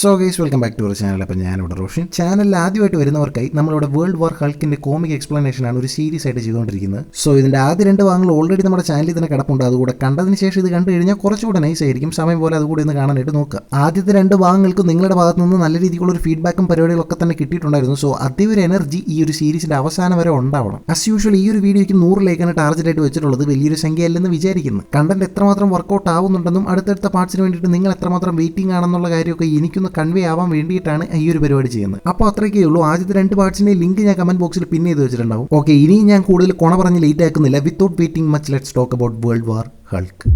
So guys welcome back to our channel. അപ്പോൾ ഞാനിവിടെ റോഷൻ. ചാനലിൽ ആദ്യമായിട്ട് വരുന്നവർക്കായി നമ്മളിവിടെ വേൾഡ് വാർ ഹൾക്കിൻ്റെ കോമിക് എക്സ്പ്ലനേഷൻ ആണ് ഒരു സീരീസ് ആയിട്ട് ചെയ്തുകൊണ്ടിരിക്കുന്നത്. സോ ഇതിൻ്റെ ആദ്യ 2 ഭാഗങ്ങൾ ഓൾറെഡി നമ്മുടെ ചാനലിൽ തന്നെ കിടപ്പുണ്ട്. അതുകൂടെ കണ്ടതിന് ശേഷം ഇത് കണ്ടു കഴിഞ്ഞാൽ കുറച്ചുകൂടെ നൈസ് ആയിരിക്കും. സമയം പോലെ അതുകൂടി ഒന്ന് കാണാനായിട്ട് നോക്കുക. ആദ്യത്തെ 2 ഭാഗങ്ങൾക്ക് നിങ്ങളുടെ ഭാഗത്ത് നിന്ന് നല്ല രീതിയിലുള്ള ഒരു ഫീഡ്ബാക്കും പരിപാടികളൊക്കെ തന്നെ കിട്ടിയിട്ടുണ്ടായിരുന്നു. സോ അതേ ഒരു എനർജി ഈ ഒരു സീരീസിൻ്റെ അവസാനം വരെ ഉണ്ടാവണം. ആസ് യൂഷ്വൽ ഈ ഒരു വീഡിയോയ്ക്ക് 100 ലൈക്കാണ് ടാർഗറ്റ് ആയിട്ട് വെച്ചിട്ടുള്ളത്. വലിയൊരു സംഖ്യയല്ലെന്ന് വിചാരിക്കുന്നു. കണ്ടന്റ് എത്രമാത്രം വർക്കൗട്ട് ആവുന്നുണ്ടെന്നും അടുത്തടുത്ത പാർട്സിന് വേണ്ടിയിട്ട് നിങ്ങൾ എത്രമാത്രം വെയിറ്റിംഗ് ആണെന്നുള്ള കാര്യമൊക്കെ എനിക്കൊന്ന് കൺവേ ആവാൻ വേണ്ടിയിട്ടാണ് ഈ ഒരു പരിപാടി ചെയ്യുന്നത്. അപ്പോൾ അത്രയ്ക്കേ ഉള്ളൂ. ആദ്യത്തെ 2 പാർട്സിന്റെ ലിങ്ക് ഞാൻ കമന്റ് ബോക്സിൽ പിൻ ചെയ്ത് വെച്ചിട്ടുണ്ടാവും. ഓക്കെ, ഇനിയും ഞാൻ കൂടുതൽ കൊണ പറഞ്ഞ് ലേറ്റ് ആക്കുന്നില്ല. Without waiting much, let's talk about world war Hulk.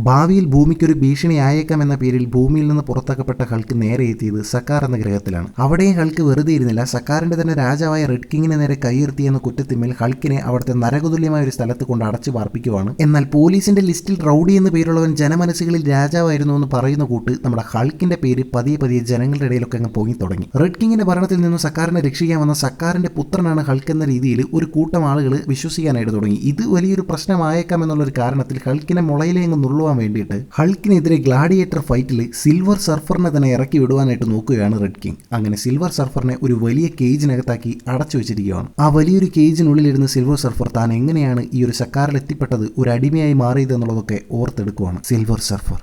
ഭാവിയിൽ ഭൂമിക്കൊരു ഭീഷണി ആയേക്കാം എന്ന പേരിൽ ഭൂമിയിൽ നിന്ന് പുറത്താക്കപ്പെട്ട ഹൾക്ക് നേരെ എത്തിയത് സക്കാർ എന്ന ഗ്രഹത്തിലാണ്. അവിടെയും ഹൾക്ക് വെറുതെ ഇരുന്നില്ല. സക്കാറിന്റെ തന്നെ രാജാവായ റെഡ് കിങ്ങിനെ നേരെ കൈയുയർത്തിയെന്ന കുറ്റത്തിന്മേൽ ഹൾക്കിനെ അവിടുത്തെ നരകതുല്യമായ ഒരു സ്ഥലത്ത് കൊണ്ട് അടച്ചു പാർപ്പിക്കുവാണ്. എന്നാൽ പോലീസിന്റെ ലിസ്റ്റിൽ റൗഡി എന്ന് പേരുള്ളവൻ ജനമനസ്സുകളിൽ രാജാവായിരുന്നു എന്ന് പറയുന്ന കൂട്ട് നമ്മുടെ ഹൾക്കിന്റെ പേര് പതിയെ പതിയെ ജനങ്ങളുടെ ഇടയിലൊക്കെ അങ്ങ് പൊങ്ങി തുടങ്ങി. റെഡ് കിങ്ങിന്റെ ഭരണത്തിൽ നിന്നും സക്കാറിനെ രക്ഷിക്കാൻ വന്ന സക്കാറിന്റെ പുത്രനാണ് ഹൾക്ക് എന്ന രീതിയിൽ ഒരു കൂട്ടം ആളുകൾ വിശ്വസിക്കാനായിട്ട് തുടങ്ങി. ഇത് വലിയൊരു പ്രശ്നമായേക്കാം എന്നുള്ളൊരു കാരണത്തിൽ ഹൾക്കിനെ മുളയിലേങ്ങ് നുള്ളുവാൻ വേണ്ടിയിട്ട് ഹൾക്കിനെതിരെ ഗ്ലാഡിയേറ്റർ ഫൈറ്റിൽ സിൽവർ സർഫറിനെ തന്നെ ഇറക്കി വിടുവാനായിട്ട് നോക്കുകയാണ് റെഡ് കിങ്. അങ്ങനെ സിൽവർ സർഫറിനെ ഒരു വലിയ കേജിനകത്താക്കി അടച്ചു വെച്ചിരിക്കുകയാണ്. ആ വലിയൊരു കേജിനുള്ളിലിരുന്ന് സിൽവർ സർഫർ താൻ എങ്ങനെയാണ് ഈ ഒരു സക്കാറിൽ എത്തിപ്പെട്ടത്, ഒരു അടിമയായി മാറിയത് എന്നുള്ളതൊക്കെ ഓർത്തെടുക്കുവാണ്. സിൽവർ സർഫർ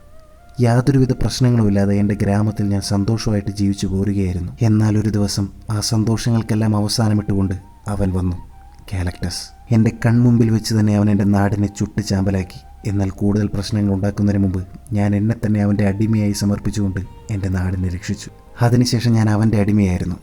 യാതൊരുവിധ പ്രശ്നങ്ങളുമില്ലാതെ എൻ്റെ ഗ്രാമത്തിൽ ഞാൻ സന്തോഷമായിട്ട് ജീവിച്ചു പോരുകയായിരുന്നു. എന്നാൽ ഒരു ദിവസം ആ സന്തോഷങ്ങൾക്കെല്ലാം അവസാനമിട്ടുകൊണ്ട് അവൻ വന്നു, ഗാലക്ടസ്. എൻ്റെ കൺമുമ്പിൽ വെച്ച് തന്നെ അവൻ എൻ്റെ നാടിനെ ചുട്ട് ചാമ്പലാക്കി. എന്നാൽ കൂടുതൽ പ്രശ്നങ്ങൾ ഉണ്ടാക്കുന്നതിന് മുമ്പ് ഞാൻ എന്നെ തന്നെ അവൻ്റെ അടിമയായി സമർപ്പിച്ചുകൊണ്ട് എൻ്റെ നാടിനെ രക്ഷിച്ചു. അതിനുശേഷം ഞാൻ അവൻ്റെ അടിമയായിരുന്നു.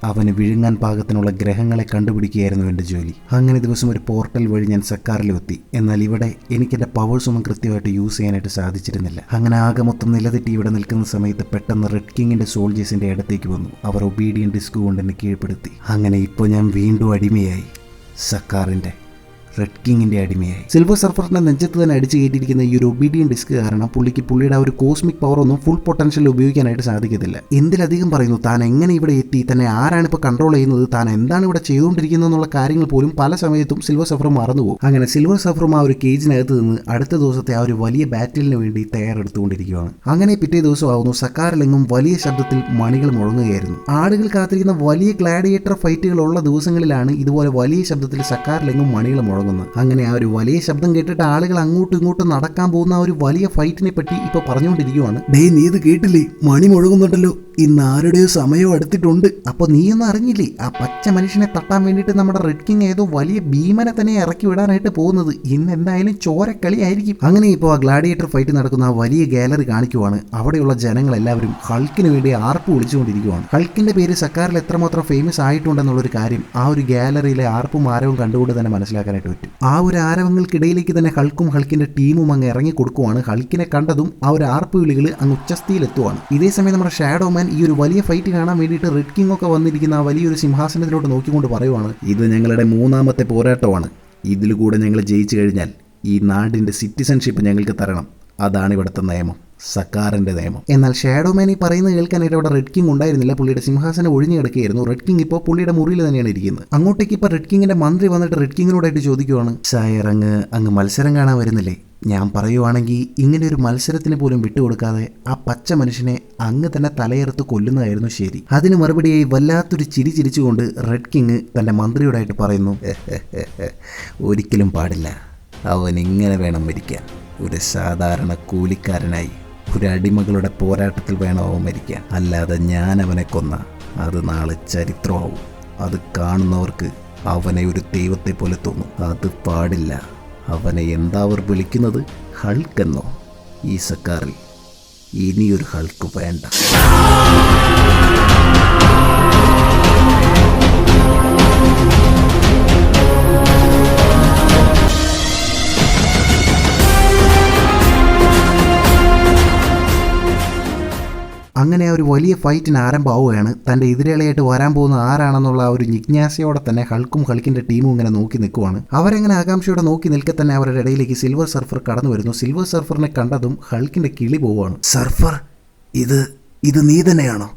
അവന് വിഴുങ്ങാൻ പാകത്തിനുള്ള ഗ്രഹങ്ങളെ കണ്ടുപിടിക്കുകയായിരുന്നു എൻ്റെ ജോലി. അങ്ങനെ ദിവസം ഒരു പോർട്ടൽ വഴി ഞാൻ സക്കാറിലെത്തി. എന്നാൽ ഇവിടെ എനിക്കെൻ്റെ പവേഴ്സൊന്നും കൃത്യമായിട്ട് യൂസ് ചെയ്യാനായിട്ട് സാധിച്ചിരുന്നില്ല. അങ്ങനെ ആകെ മൊത്തം നിലതെറ്റി ഇവിടെ നിൽക്കുന്ന സമയത്ത് പെട്ടെന്ന് റെഡ് കിങ്ങിൻ്റെ സോൾജേഴ്സിൻ്റെ അടുത്തേക്ക് വന്നു. അവർ ഒബീഡിയൻ ഡിസ്ക് കൊണ്ട് എന്നെ കീഴ്പ്പെടുത്തി. അങ്ങനെ ഇപ്പോൾ ഞാൻ വീണ്ടും അടിമയായി, സക്കാറിൻ്റെ റെഡ് കിങ്ങിൻ്റെ അടിമയായി. സിൽവർ സർഫറിൻ്റെ നെഞ്ചത്ത് തന്നെ അടിച്ചു കയറ്റിയിരിക്കുന്ന ഈ ഒരു ഒബീഡിയൻ ഡിസ്ക് കാരണം പുള്ളിയുടെ ആ ഒരു കോസ്മിക് പവർ ഒന്നും ഫുൾ പൊട്ടൻഷ്യൽ ഉപയോഗിക്കാനായിട്ട് സാധിക്കത്തില്ല. എന്തിലധികം പറയുന്നു, താൻ എങ്ങനെ ഇവിടെ എത്തി, തന്നെ ആരാണ് ഇപ്പോൾ കൺട്രോൾ ചെയ്യുന്നത്, താൻ എന്താണ് ഇവിടെ ചെയ്തുകൊണ്ടിരിക്കുന്നത് എന്നുള്ള കാര്യങ്ങൾ പോലും പല സമയത്തും സിൽവർ സർഫർ മറന്നുപോകും. അങ്ങനെ സിൽവർ സർഫറും ആ ഒരു കേജിനകത്ത് നിന്ന് അടുത്ത ദിവസത്തെ ആ ഒരു വലിയ ബാറ്റിലിന് വേണ്ടി തയ്യാറെടുത്തുകൊണ്ടിരിക്കുകയാണ്. അങ്ങനെ പിറ്റേ ദിവസമാകുന്നു. സക്കാറിലെങ്ങും വലിയ ശബ്ദത്തിൽ മണികൾ മുഴങ്ങുകയായിരുന്നു. ആളുകൾ കാത്തിരിക്കുന്ന വലിയ ഗ്ലാഡിയേറ്റർ ഫൈറ്റുകളുള്ള ദിവസങ്ങളിലാണ് ഇതുപോലെ വലിയ ശബ്ദത്തിൽ സക്കാറിലെങ്ങും മണികൾ മുഴങ്ങുന്നത്. അങ്ങനെ ആ ഒരു വലിയ ശബ്ദം കേട്ടിട്ട് ആളുകൾ അങ്ങോട്ടും ഇങ്ങോട്ടും നടക്കാൻ പോകുന്ന ആ ഒരു വലിയ ഫൈറ്റിനെ പറ്റി ഇപ്പൊ പറഞ്ഞുകൊണ്ടിരിക്കുവാണ്. ഡേ, നീ ഇത് കേട്ടില്ലേ? മണി മുഴങ്ങുന്നുണ്ടല്ലോ. ഇന്ന് ആരുടെയോ സമയം അടുത്തിട്ടുണ്ട്. അപ്പൊ നീയൊന്നും അറിഞ്ഞില്ലേ? ആ പച്ച മനുഷ്യനെ തട്ടാൻ വേണ്ടിയിട്ട് നമ്മുടെ റെഡ് കിങ് ഏതോ വലിയ ഭീമനെ തന്നെ ഇറക്കി വിടാനായിട്ട് പോകുന്നത്. ഇന്ന് എന്തായാലും ചോരക്കളി ആയിരിക്കും. അങ്ങനെ ഇപ്പോൾ ആ ഗ്ലാഡിയേറ്റർ ഫൈറ്റ് നടക്കുന്ന ആ വലിയ ഗാലറി കാണിക്കുവാണ്. അവിടെയുള്ള ജനങ്ങളെല്ലാവരും ഹൾക്കിന് വേണ്ടി ആർപ്പ് വിളിച്ചുകൊണ്ടിരിക്കുവാണ്. ഹൾക്കിന്റെ പേര് സക്കാറിൽ എത്രമാത്രം ഫേമസ് ആയിട്ടുണ്ടെന്നുള്ളൊരു കാര്യം ആ ഒരു ഗാലറിയിലെ ആർപ്പും ആരവും കണ്ടുകൊണ്ട് തന്നെ മനസ്സിലാക്കാനായിട്ട് പറ്റും. ആ ഒരു ആരവങ്ങൾക്കിടയിലേക്ക് തന്നെ ഹൾക്കും ഹൾക്കിന്റെ ടീമും അങ്ങ് ഇറങ്ങി കൊടുക്കുവാണ്. ഹൾക്കിനെ കണ്ടതും ആ ഒരു ആർപ്പ് വിളികൾ അങ്ങ് ഉച്ചസ്ഥിയിലെത്തുവാണ്. ഇതേ സമയം നമ്മുടെ ഷാഡോ മാൻ ഈ ഒരു വലിയ ഫൈറ്റ് കാണാൻ വേണ്ടിയിട്ട് റെഡ് കിങ് ഒക്കെ വന്നിരിക്കുന്ന ആ വലിയൊരു സിംഹാസനത്തിലോട്ട് നോക്കിക്കൊണ്ട് പറയുവാണ്, ഇത് ഞങ്ങളുടെ 3ാമത്തെ പോരാട്ടമാണ്. ഇതിൽ കൂടെ ഞങ്ങൾ ജയിച്ചു കഴിഞ്ഞാൽ ഈ നാടിൻ്റെ സിറ്റിസൺഷിപ്പ് ഞങ്ങൾക്ക് തരണം. അതാണ് ഇവിടുത്തെ നിയമം, സക്കാറിന്റെ നിയമം. എന്നാൽ ഷാഡോ മാൻ ഈ പറയുന്നത് കേൾക്കാനായിട്ട് അവിടെ റെഡ് കിങ് ഉണ്ടായിരുന്നില്ല. പുള്ളിയുടെ സിംഹാസനം ഒഴിഞ്ഞു കിടക്കുകയായിരുന്നു. റെഡ് കിങ് ഇപ്പോൾ പുള്ളിയുടെ മുറിയിൽ തന്നെയാണ് ഇരിക്കുന്നത്. അങ്ങോട്ടേക്ക് ഇപ്പോൾ റെഡ് കിങ്ങിന്റെ മന്ത്രി വന്നിട്ട് റെഡ് കിങ്ങിനോടായിട്ട് ചോദിക്കുവാണ്, ഷായർ അങ്ങ് മത്സരം കാണാൻ വരുന്നില്ലേ? ഞാൻ പറയുവാണെങ്കിൽ ഇങ്ങനെ ഒരു മത്സരത്തിന് പോലും വിട്ടുകൊടുക്കാതെ ആ പച്ച മനുഷ്യനെ അങ്ങ് തന്നെ തലയെറുത്ത് കൊല്ലുന്നതായിരുന്നു ശരി. അതിന് മറുപടിയായി വല്ലാത്തൊരു ചിരി ചിരിച്ചുകൊണ്ട് റെഡ് കിങ് തൻ്റെ മന്ത്രിയോടായിട്ട് പറയുന്നു, ഒരിക്കലും പാടില്ല. അവൻ ഇങ്ങനെ വേണം മരിക്കാൻ. ഒരു സാധാരണ കൂലിക്കാരനായി ഒരു അടിമകളുടെ പോരാട്ടത്തിൽ വേണം അവൻ മരിക്കാൻ. അല്ലാതെ ഞാൻ അവനെ കൊന്ന അത് നാളെ ചരിത്രമാവും. അത് കാണുന്നവർക്ക് അവനെ ഒരു ദൈവത്തെ പോലെ തോന്നും. അത് പാടില്ല. അവനെ എന്താ അവർ വിളിക്കുന്നത്? ഹൾക്കെന്നോ? ഈ സക്കാറിൽ ഇനിയൊരു ഹൾക്ക് വേണ്ട. അങ്ങനെ ആ ഒരു വലിയ ഫൈറ്റിന് ആരംഭമാവുകയാണ്. തൻ്റെ എതിരാളിയായിട്ട് വരാൻ പോകുന്ന ആരാണെന്നുള്ള ആ ഒരു ജിജ്ഞാസയോടെ തന്നെ ഹൾക്കും ഹൾക്കിൻ്റെ ടീമും ഇങ്ങനെ നോക്കി നിൽക്കുവാണ്. അവരെങ്ങനെ ആകാംക്ഷയോടെ നോക്കി നിൽക്കെ തന്നെ അവരുടെ ഇടയിലേക്ക് സിൽവർ സർഫർ കടന്നു വരുന്നു. സിൽവർ സർഫറിനെ കണ്ടതും ഹൾക്കിൻ്റെ കിളി പോവുകയാണ്. സർഫർ, ഇത് നീ തന്നെയാണോ?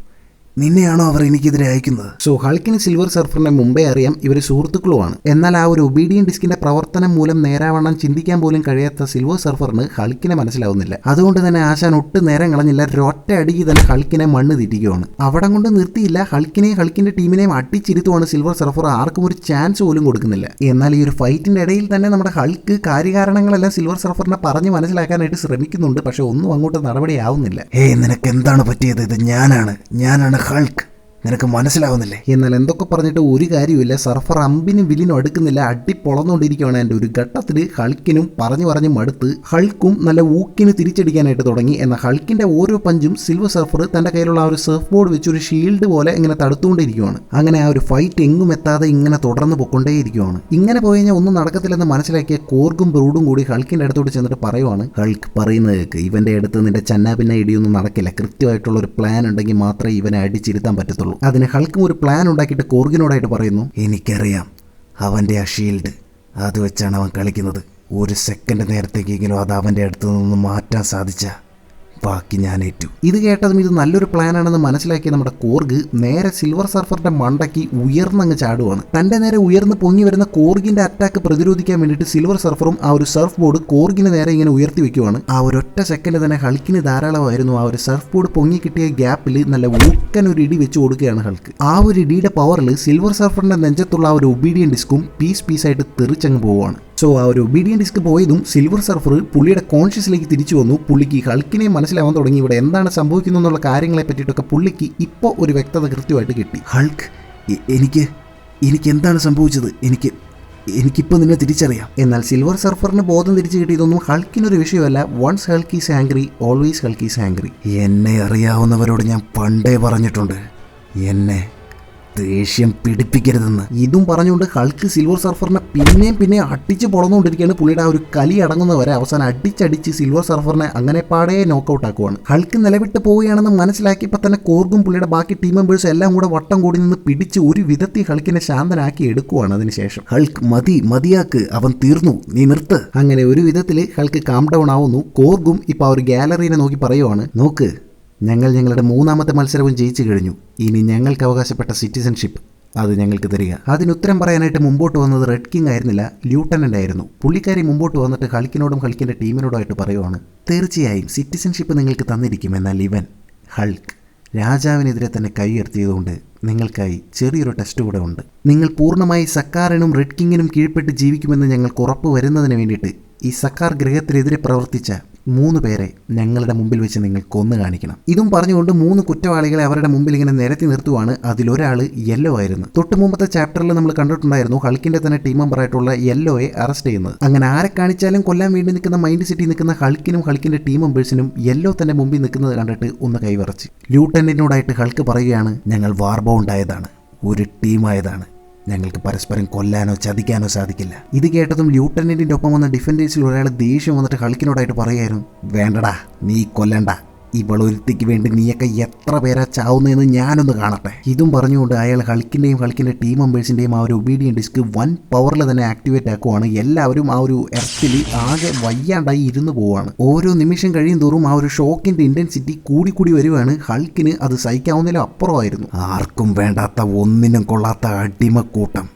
നിന്നെയാണോ അവർ എനിക്കെതിരെ അയക്കുന്നത്? സോ ഹൾക്കിന് സിൽവർ സർഫറിനെ മുമ്പേ അറിയാം, ഇവർ സുഹൃത്തുക്കളുമാണ്. എന്നാൽ ആ ഒരു ഒബീഡിയൻ ഡിസ്കിന്റെ പ്രവർത്തനം മൂലം നേരാവണ്ണം ചിന്തിക്കാൻ പോലും കഴിയാത്ത സിൽവർ സർഫറിന് ഹൾക്കിനെ മനസ്സിലാവുന്നില്ല. അതുകൊണ്ട് തന്നെ ആശാൻ ഒട്ടും നേരം കളഞ്ഞില്ല, ഒറ്റ അടിക്ക് തന്നെ ഹൾക്കിനെ മണ്ണ് തിരിക്കുകയാണ്. അവിടെ കൊണ്ട് നിർത്തിയില്ല, ഹൾക്കിനെയും ഹൾക്കിന്റെ ടീമിനെയും അടിച്ചിരുത്തുവാണ് സിൽവർ സർഫർ. ആർക്കും ഒരു ചാൻസ് പോലും കൊടുക്കുന്നില്ല. എന്നാൽ ഈ ഒരു ഫൈറ്റിന്റെ ഇടയിൽ തന്നെ നമ്മുടെ ഹൾക്ക് കാര്യകാരണങ്ങളെല്ലാം സിൽവർ സർഫറിനെ പറഞ്ഞ് മനസ്സിലാക്കാനായിട്ട് ശ്രമിക്കുന്നുണ്ട്. പക്ഷെ ഒന്നും അങ്ങോട്ട് നടപടിയാവുന്നില്ല. നിനക്ക് എന്താണ് പറ്റിയത്? ഇത് ഞാനാണ് ഹൾക്ക്, നിനക്ക് മനസ്സിലാവുന്നില്ലേ? എന്നാൽ എന്തൊക്കെ പറഞ്ഞിട്ട് ഒരു കാര്യമില്ല. സർഫർ അമ്പിനും വില്ലിനും അടുക്കുന്നില്ല, അടി പൊളന്നുകൊണ്ടിരിക്കുകയാണ്. എൻ്റെ ഒരു ഘട്ടത്തിൽ ഹൾക്കിനും പറഞ്ഞു മടുത്ത് ഹൾക്കും നല്ല ഊക്കിന് തിരിച്ചടിക്കാനായിട്ട് തുടങ്ങി. എന്നാൽ ഹൾക്കിന്റെ ഓരോ പഞ്ചും സിൽവർ സർഫർ തന്റെ കയ്യിലുള്ള ആ ഒരു സർഫ് ബോർഡ് വെച്ചൊരു ഷീൽഡ് പോലെ ഇങ്ങനെ തടുത്തുകൊണ്ടിരിക്കുകയാണ്. അങ്ങനെ ആ ഒരു ഫൈറ്റ് എങ്ങും എത്താതെ ഇങ്ങനെ തുടർന്ന് പൊക്കൊണ്ടേയിരിക്കുകയാണ്. ഇങ്ങനെ പോയി കഴിഞ്ഞാൽ ഒന്നും നടക്കത്തില്ലെന്ന് മനസ്സിലാക്കിയ കോർഗും ബ്രൂഡും കൂടി ഹൾക്കിന്റെ അടുത്തോട്ട് ചെന്നിട്ട് പറയുവാണ്, ഹൾക്ക് പറയുന്നത് കേൾക്ക്, ഇവന്റെ അടുത്ത് നിന്റെ ചന്നാപിന്ന ഇടിയൊന്നും നടക്കില്ല. കൃത്യമായിട്ടുള്ള ഒരു പ്ലാൻ ഉണ്ടെങ്കിൽ മാത്രമേ ഇവനെ അടിച്ചിരുത്താൻ പറ്റത്തുള്ളൂ. അതിന് ഹൾക്കും ഒരു പ്ലാൻ ഉണ്ടാക്കിയിട്ട് കോർഗിനോടായിട്ട് പറയുന്നു, എനിക്കറിയാം അവൻ്റെ ആ ഷീൽഡ്, അത് വെച്ചാണ് അവൻ കളിക്കുന്നത്. ഒരു സെക്കൻഡ് നേരത്തേക്കെങ്കിലും അത് അവൻ്റെ അടുത്ത് നിന്ന് മാറ്റാൻ സാധിച്ച ബാക്കി ഞാൻ ഏറ്റു. ഇത് കേട്ടതും ഇത് നല്ലൊരു പ്ലാനാണെന്ന് മനസ്സിലാക്കിയ നമ്മുടെ കോർഗ് നേരെ സിൽവർ സർഫറിന്റെ മണ്ടയ്ക്ക് ഉയർന്നങ്ങ് ചാടുവാണ്. തന്റെ നേരെ ഉയർന്ന് പൊങ്ങി വരുന്ന കോർഗിന്റെ അറ്റാക്ക് പ്രതിരോധിക്കാൻ വേണ്ടിയിട്ട് സിൽവർ സർഫറും ആ ഒരു സർഫ് ബോർഡ് കോർഗിന് നേരെ ഇങ്ങനെ ഉയർത്തി വെക്കുവാണ്. ആ ഒരൊറ്റ സെക്കൻഡ് തന്നെ ഹൾക്കിന് ധാരാളമായിരുന്നു. ആ ഒരു സർഫ് ബോർഡ് പൊങ്ങി കിട്ടിയ ഗ്യാപ്പിൽ നല്ല ഊക്കൻ ഒരു ഇടി വെച്ച് കൊടുക്കുകയാണ് ഹൾക്ക്. ആ ഒരു ഇടിയുടെ പവറിൽ സിൽവർ സർഫറിന്റെ നെഞ്ചത്തുള്ള ആ ഒരു ഒബീഡിയൻ ഡിസ്കും പീസായിട്ട് തെറിച്ചങ്ങ് പോവുകയാണ്. സോ ആ ഒരു ഒബീഡിയൻ ഡിസ്ക് പോയതും സിൽവർ സർഫർ പുള്ളിയുടെ കോൺഷ്യസിലേക്ക് തിരിച്ചു വന്നു. പുള്ളിക്ക് ഹൾക്കിനെ മനസ്സിലാവാൻ തുടങ്ങി. ഇവിടെ എന്താണ് സംഭവിക്കുന്നത് എന്നുള്ള കാര്യങ്ങളെ പറ്റിയിട്ടൊക്കെ പുള്ളിക്ക് ഇപ്പോൾ ഒരു വ്യക്തത കൃത്യമായിട്ട് കിട്ടി. ഹൾക്ക്, എനിക്ക് എന്താണ് സംഭവിച്ചത്? എനിക്കിപ്പോൾ നിന്നെ തിരിച്ചറിയാം. എന്നാൽ സിൽവർ സർഫറിന് ബോധം തിരിച്ചു കിട്ടിയതൊന്നും ഹൾക്കിനൊരു വിഷയമല്ല. Once Hulk is angry always Hulk is angry. എന്നെ അറിയാവുന്നവരോട് ഞാൻ പണ്ടേ പറഞ്ഞിട്ടുണ്ട്, എന്നെ ദേഷ്യം പിടിപ്പിക്കരുതെന്ന്. ഇതും പറഞ്ഞുകൊണ്ട് ഹൾക്ക് സിൽവർ സർഫറിനെ പിന്നെയും അടിച്ച് പൊളന്നുകൊണ്ടിരിക്കുകയാണ്. പുള്ളിയുടെ ആ ഒരു കലി അടങ്ങുന്നവരെ അവസാനം അടിച്ചടിച്ച് സിൽവർ സർഫറിനെ അങ്ങനെ പാടേ നോക്കൗട്ട് ആക്കുവാണ്. ഹൾക്ക് നിലവിട്ട് പോവുകയാണെന്ന് മനസ്സിലാക്കിയപ്പോൾ തന്നെ കോർഗും പുള്ളിയുടെ ബാക്കി ടീം മെമ്പേഴ്സും എല്ലാം കൂടെ വട്ടം കൂടി നിന്ന് പിടിച്ച് ഒരു വിധത്തിൽ ഹൾക്കിനെ ശാന്തനാക്കി എടുക്കുവാണ്. അതിനുശേഷം ഹൾക്ക് മതിയാക്ക്, അവൻ തീർന്നു, നീ നിർത്ത്. അങ്ങനെ ഒരു വിധത്തിൽ ഹൾക്ക് കാം ഡൗൺ ആവുന്നു. കോർഗും ഇപ്പോൾ ആ ഒരു ഗാലറീനെ നോക്കി പറയുവാണ്, നോക്ക്, ഞങ്ങളുടെ മൂന്നാമത്തെ മത്സരവും ജയിച്ചു കഴിഞ്ഞു. ഇനി ഞങ്ങൾക്ക് അവകാശപ്പെട്ട സിറ്റിസൺഷിപ്പ് അത് ഞങ്ങൾക്ക് തരിക. അതിനുത്തരം പറയാനായിട്ട് മുമ്പോട്ട് വന്നത് റെഡ് കിങ് ആയിരുന്നില്ല, ല്യൂട്ടനന്റ് ആയിരുന്നു. പുള്ളിക്കാരി മുമ്പോട്ട് വന്നിട്ട് ഹൾക്കിനോടും ഹൾക്കിന്റെ ടീമിനോടുമായിട്ട് പറയുവാണ്, തീർച്ചയായും സിറ്റിസൺഷിപ്പ് നിങ്ങൾക്ക് തന്നിരിക്കും. എന്നാൽ ഇവൻ ഹൾക്ക് രാജാവിനെതിരെ തന്നെ കൈ ഉയർത്തിയതുകൊണ്ട് നിങ്ങൾക്കായി ചെറിയൊരു ടെസ്റ്റ് കൂടെ ഉണ്ട്. നിങ്ങൾ പൂർണ്ണമായി സക്കാറിനും റെഡ് കിങ്ങിനും കീഴ്പ്പെട്ട് ജീവിക്കുമെന്ന് ഞങ്ങൾക്ക് ഉറപ്പ് വരുന്നതിന് വേണ്ടിയിട്ട് ഈ സക്കാർ ഗ്രഹത്തിനെതിരെ പ്രവർത്തിച്ച 3 പേരെ ഞങ്ങളുടെ മുമ്പിൽ വെച്ച് നിങ്ങൾ കൊന്നു കാണിക്കണം. ഇതും പറഞ്ഞുകൊണ്ട് 3 കുറ്റവാളികളെ അവരുടെ മുമ്പിൽ ഇങ്ങനെ നിരത്തി നിർത്തുവാണ്. അതിലൊരാൾ യെല്ലോ ആയിരുന്നു. തൊട്ട് മുമ്പത്തെ ചാപ്റ്ററിൽ നമ്മൾ കണ്ടിട്ടുണ്ടായിരുന്നു ഹൾക്കിന്റെ തന്നെ ടീം മെമ്പറായിട്ടുള്ള യെല്ലോയെ അറസ്റ്റ് ചെയ്യുന്നത്. അങ്ങനെ ആരെ കാണിച്ചാലും കൊല്ലാൻ വേണ്ടി നിൽക്കുന്ന മൈൻഡ് സിറ്റി നിൽക്കുന്ന ഹൾക്കിനും ഹൾക്കിന്റെ ടീം മെമ്പേഴ്സിനും യെല്ലോ തന്നെ മുമ്പിൽ നിൽക്കുന്നത് കണ്ടിട്ട് ഒന്ന് കൈവറച്ച് ല്യൂട്ടനന്റിനോടായിട്ട് ഹൾക്ക് പറയുകയാണ്, ഞങ്ങൾ വാർബൗണ്ടായതാണ്, ഒരു ടീമായതാണ്, ഞങ്ങൾക്ക് പരസ്പരം കൊല്ലാനോ ചതിക്കാനോ സാധിക്കില്ല. ഇത് കേട്ടതും ല്യൂട്ടനന്റിന്റെ ഒപ്പം വന്ന ഡിഫൻഡേഴ്സിൽ ഒരാൾ ദേഷ്യം വന്നിട്ട് ഹൾക്കിനോടായിട്ട് പറയായിരുന്നു, വേണ്ടടാ, നീ കൊല്ലണ്ട, ഇവളൊരുത്തിക്ക് വേണ്ടി നീയൊക്കെ എത്ര പേരാ ചാവുന്നതെന്ന് ഞാനൊന്ന് കാണട്ടെ. ഇതും പറഞ്ഞുകൊണ്ട് അയാൾ ഹൾക്കിന്റെയും ഹൾക്കിന്റെ ടീം മെമ്പേഴ്സിന്റെയും ആ ഒരു ഒബീഡിയൻ ഡിസ്ക് വൻ പവറിൽ തന്നെ ആക്ടിവേറ്റ് ആക്കുവാണ്. എല്ലാവരും ആ ഒരു എർത്തിൽ ആകെ വയ്യാണ്ടായി ഇരുന്ന് പോവാണ്. ഓരോ നിമിഷം കഴിയും തോറും ആ ഒരു ഷോക്കിന്റെ ഇന്റൻസിറ്റി കൂടി വരുവാണ്. ഹൾക്കിന് അത് സഹിക്കാവുന്നതിലും അപ്പുറമായിരുന്നു. ആർക്കും വേണ്ടാത്ത ഒന്നിനും കൊള്ളാത്ത അടിമക്കൂട്ടം,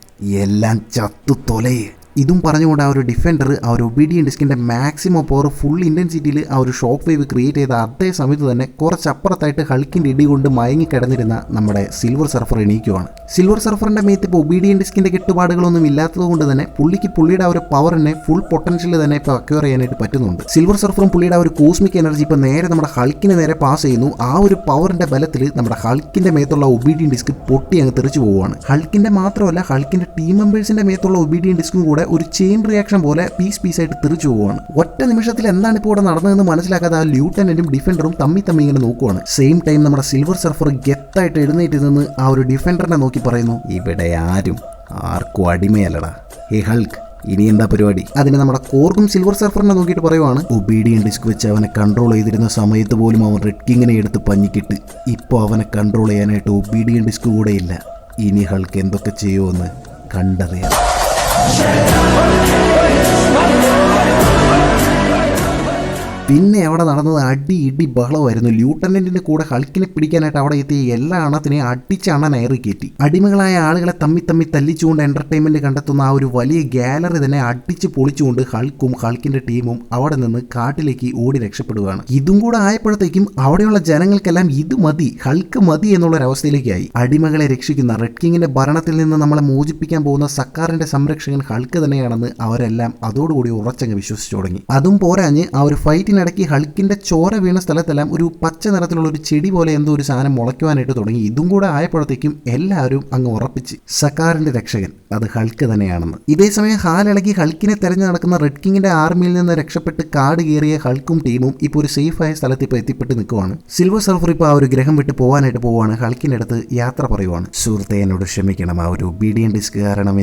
എല്ലാം ചത്തു തൊലയെ. ഇതും പറഞ്ഞുകൊണ്ട് ആ ഒരു ഡിഫൻഡർ ആ ഒരു ഒബീഡിയൻ ഡിസ്കിന്റെ മാക്സിമം പവർ ഫുൾ ഇന്റൻസിറ്റിയിൽ ആ ഒരു ഷോക്ക് വേവ് ക്രിയേറ്റ് ചെയ്ത അതേ സമയത്ത് തന്നെ കുറച്ചപ്പുറത്തായിട്ട് ഹൾക്കിന്റെ ഇടി കൊണ്ട് മയങ്ങി കിടന്നിരുന്ന നമ്മുടെ സിൽവർ സർഫർ എണീക്കുവാണ്. സിൽവർ സർഫറിന്റെ മേത്ത് ഇപ്പോൾ ഒബീഡിയൻ ഡിസ്കിന്റെ കെട്ടുപാടുകളൊന്നും ഇല്ലാത്തത് കൊണ്ട് തന്നെ പുള്ളിയുടെ ആ ഒരു പവറിനെ ഫുൾ പൊട്ടൻഷ്യൽ തന്നെ ഇപ്പോൾ അക്വയർ ചെയ്യാനായിട്ട് പറ്റുന്നുണ്ട്. സിൽവർ സർഫറും പുള്ളിയുടെ ആ ഒരു കോസ്മിക് എനർജി ഇപ്പോൾ നേരെ നമ്മുടെ ഹൾക്കിന് നേരെ പാസ് ചെയ്യുന്നു. ആ ഒരു പവറിന്റെ ബലത്തിൽ നമ്മുടെ ഹൾക്കിന്റെ മേത്തുള്ള ഒബീഡിയൻ ഡിസ്ക് പൊട്ടി അങ്ങ് തെറിച്ചു പോവുകയാണ്. ഹൾക്കിന്റെ മാത്രമല്ല ഹൾക്കിന്റെ ടീം മെമ്പേഴ്സിന്റെ മേത്തുള്ള ഒബീഡിയൻ ഡിസ്കും കൂടെ ഒരു ചെയിൻ റിയാക്ഷൻ പോലെ പീസായിട്ട് തെറിച്ചു പോവുകയാണ്. ഒറ്റ നിമിഷത്തിൽ എന്താണ് ഇപ്പോൾ ഇവിടെ നടന്നതെന്ന് മനസ്സിലാക്കാതെ ആ ല്യൂട്ടനന്റും ഡിഫൻഡറും തമ്മി ഇങ്ങനെ നോക്കുവാണ്. സെയിം ടൈം നമ്മുടെ സിൽവർ സർഫർ ഗെത്തായിട്ട് എഴുന്നേറ്റ് നിന്ന് ആ ഒരു ഡിഫൻഡറിനെ നോക്കി പറയുന്നു, ഇവിടെ ആർക്കും അടിമയല്ലടാ, ഹേ ഹൾക്ക്, ഇനി എന്താ പരിപാടി? അതിന് നമ്മുടെ കോർഗും സിൽവർ സർഫറിനെ നോക്കിയിട്ട് പറയുവാണ്, ഒബീഡിയൻ ഡിസ്ക് വെച്ച് അവനെ കൺട്രോൾ ചെയ്തിരുന്ന സമയത്ത് പോലും അവൻ റെഡ് കിങ്ങിനെ എടുത്ത് പഞ്ഞിക്കിട്ട് ഇപ്പോൾ അവനെ കൺട്രോൾ ചെയ്യാനായിട്ട് ഒബീഡിയൻ ഡിസ്ക് കൂടെ ഇല്ല. ഇനി ഹൾക്ക് എന്തൊക്കെ ചെയ്യുമെന്ന് കണ്ടറിയാം. പിന്നെ അവിടെ നടന്നത് അടി ഇടി ബഹളമായിരുന്നു. ലൂട്ടനന്റിന്റെ കൂടെ ഹൾക്കിനെ പിടിക്കാനായിട്ട് അവിടെ എത്തിയ എല്ലാ അണത്തിനെയും അടിച്ച് അണ്ണൻ ഏറി കയറ്റി. അടിമകളായ ആളുകളെ തമ്മി തല്ലിച്ചുകൊണ്ട് എന്റർടൈൻമെന്റ് കണ്ടെത്തുന്ന ആ ഒരു വലിയ ഗാലറി തന്നെ അടിച്ച് പൊളിച്ചുകൊണ്ട് ഹൾക്കും ഹൾക്കിന്റെ ടീമും അവിടെ നിന്ന് കാട്ടിലേക്ക് ഓടി രക്ഷപ്പെടുകയാണ്. ഇതും കൂടെ ആയപ്പോഴത്തേക്കും അവിടെയുള്ള ജനങ്ങൾക്കെല്ലാം ഇത് മതി, ഹൾക്ക് മതി എന്നുള്ളൊരവസ്ഥയിലേക്കായി. അടിമകളെ രക്ഷിക്കുന്ന റെഡ് കിങ്ങിന്റെ ഭരണത്തിൽ നിന്ന് നമ്മളെ മോചിപ്പിക്കാൻ പോകുന്ന സക്കാറിന്റെ സംരക്ഷകൻ ഹൾക്ക് തന്നെയാണെന്ന് അവരെല്ലാം അതോടുകൂടി ഉറച്ചങ്ങ് വിശ്വസിച്ചു തുടങ്ങി. അതും പോരാഞ്ഞ് ആ ഒരു ഫൈറ്റിനിടയ്ക്ക് ഹൾക്കിന്റെ ചോര വീണ സ്ഥലത്തെല്ലാം ഒരു പച്ച നിറത്തിലുള്ള ഒരു ചെടി പോലെ എന്തോ ഒരു സാധനം മുളയ്ക്കുവാനായിട്ട് തുടങ്ങി. ഇതും കൂടെ ആയപ്പോഴത്തേക്കും എല്ലാവരും അങ്ങ് ഉറപ്പിച്ച് സക്കാറിന്റെ രക്ഷകൻ അത് ഹൾക്ക് തന്നെയാണെന്ന്. ഇതേസമയം ഹാലിളകി ഹൾക്കിനെ തെരഞ്ഞു നടക്കുന്ന റെഡ് കിങ്ങിന്റെ ആർമിയിൽ നിന്ന് രക്ഷപ്പെട്ട് കാട് കയറിയ ഹൾക്കും ടീമും ഇപ്പോൾ ഒരു സേഫായ സ്ഥലത്ത് ഇപ്പോൾ എത്തിപ്പെട്ട് നിൽക്കുവാണ്. സിൽവർ സർഫർ ഇപ്പോൾ ആ ഒരു ഗ്രഹം വിട്ട് പോകാനായിട്ട് പോവുകയാണ്. ഹൾക്കിന്റെ അടുത്ത് യാത്ര പറയുവാണ്. സുഹൃത്തെ, എന്നോട് ക്ഷമിക്കണം, ആ ഒരു ഒബീഡിയൻ ഡിസ്ക് കാരണം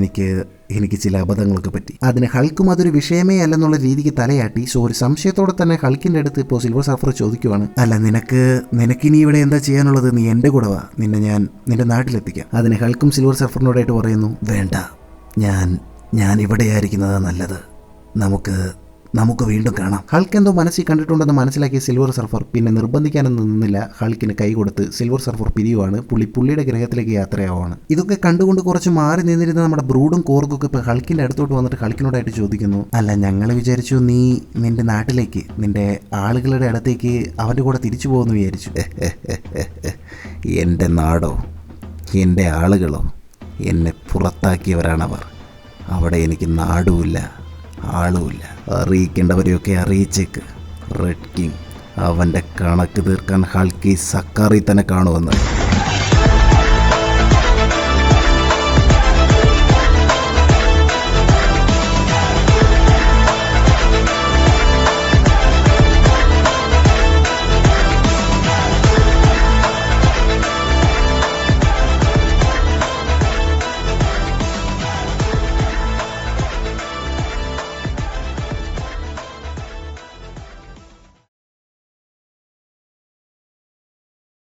എനിക്ക് ചില അബദ്ധങ്ങളൊക്കെ പറ്റി. അതിന് ഹൾക്കും അതൊരു വിഷയമേ അല്ലെന്നുള്ള രീതിക്ക് തലയാട്ടി. സോ ഒരു സംശയത്തോടെ തന്നെ ഹൾക്കിന്റെ അടുത്ത് ഇപ്പോൾ സിൽവർ സർഫർ ചോദിക്കുവാണ്, അല്ല നിനക്കിനി ഇവിടെ എന്താ ചെയ്യാനുള്ളത്? നീ എൻ്റെ കൂടെ വാ, നിന്നെ ഞാൻ നിന്റെ നാട്ടിലെത്തിക്കാം. അതിന് ഹൾക്കും സിൽവർ സർഫറിനോടായിട്ട് പറയുന്നു, വേണ്ട, ഞാൻ ഇവിടെയായിരിക്കുന്നതാ നല്ലത്, നമുക്ക് വീണ്ടും കാണാം. ഹൾക്ക് എന്തോ മനസ്സിൽ കണ്ടിട്ടുണ്ടെന്ന് മനസ്സിലാക്കിയ സിൽവർ സർഫർ പിന്നെ നിർബന്ധിക്കാനൊന്നും നിന്നില്ല. ഹൾക്കിന് കൈ കൊടുത്ത് സിൽവർ സർഫർ പിരിയുവാണ്. പുള്ളിയുടെ ഗ്രഹത്തിലേക്ക് യാത്രയാവുകയാണ്. ഇതൊക്കെ കണ്ടുകൊണ്ട് കുറച്ച് മാറി നിന്നിരുന്ന നമ്മുടെ ബ്രൂഡും കോർഗൊക്കെ ഇപ്പോൾ ഹൾക്കിന്റെ അടുത്തോട്ട് വന്നിട്ട് ഹൾക്കിനോടായിട്ട് ചോദിക്കുന്നു, അല്ല ഞങ്ങൾ വിചാരിച്ചു നീ നിന്റെ നാട്ടിലേക്ക്, നിന്റെ ആളുകളുടെ അടുത്തേക്ക് അവൻ്റെ കൂടെ തിരിച്ചു പോകുമെന്ന് വിചാരിച്ചു. എൻ്റെ നാടോ എൻ്റെ ആളുകളോ എന്നെ പുറത്താക്കിയവരാണവർ. അവിടെ എനിക്ക് നാടുമില്ല ആളുമില്ല. അറിയിക്കേണ്ടവരെയൊക്കെ അറിയിച്ചേക്ക്. റെഡ് കിങ് അവൻ്റെ കണക്ക് തീർക്കാൻ ഹൾക്കി സക്കാറി തന്നെ കാണുമെന്ന്.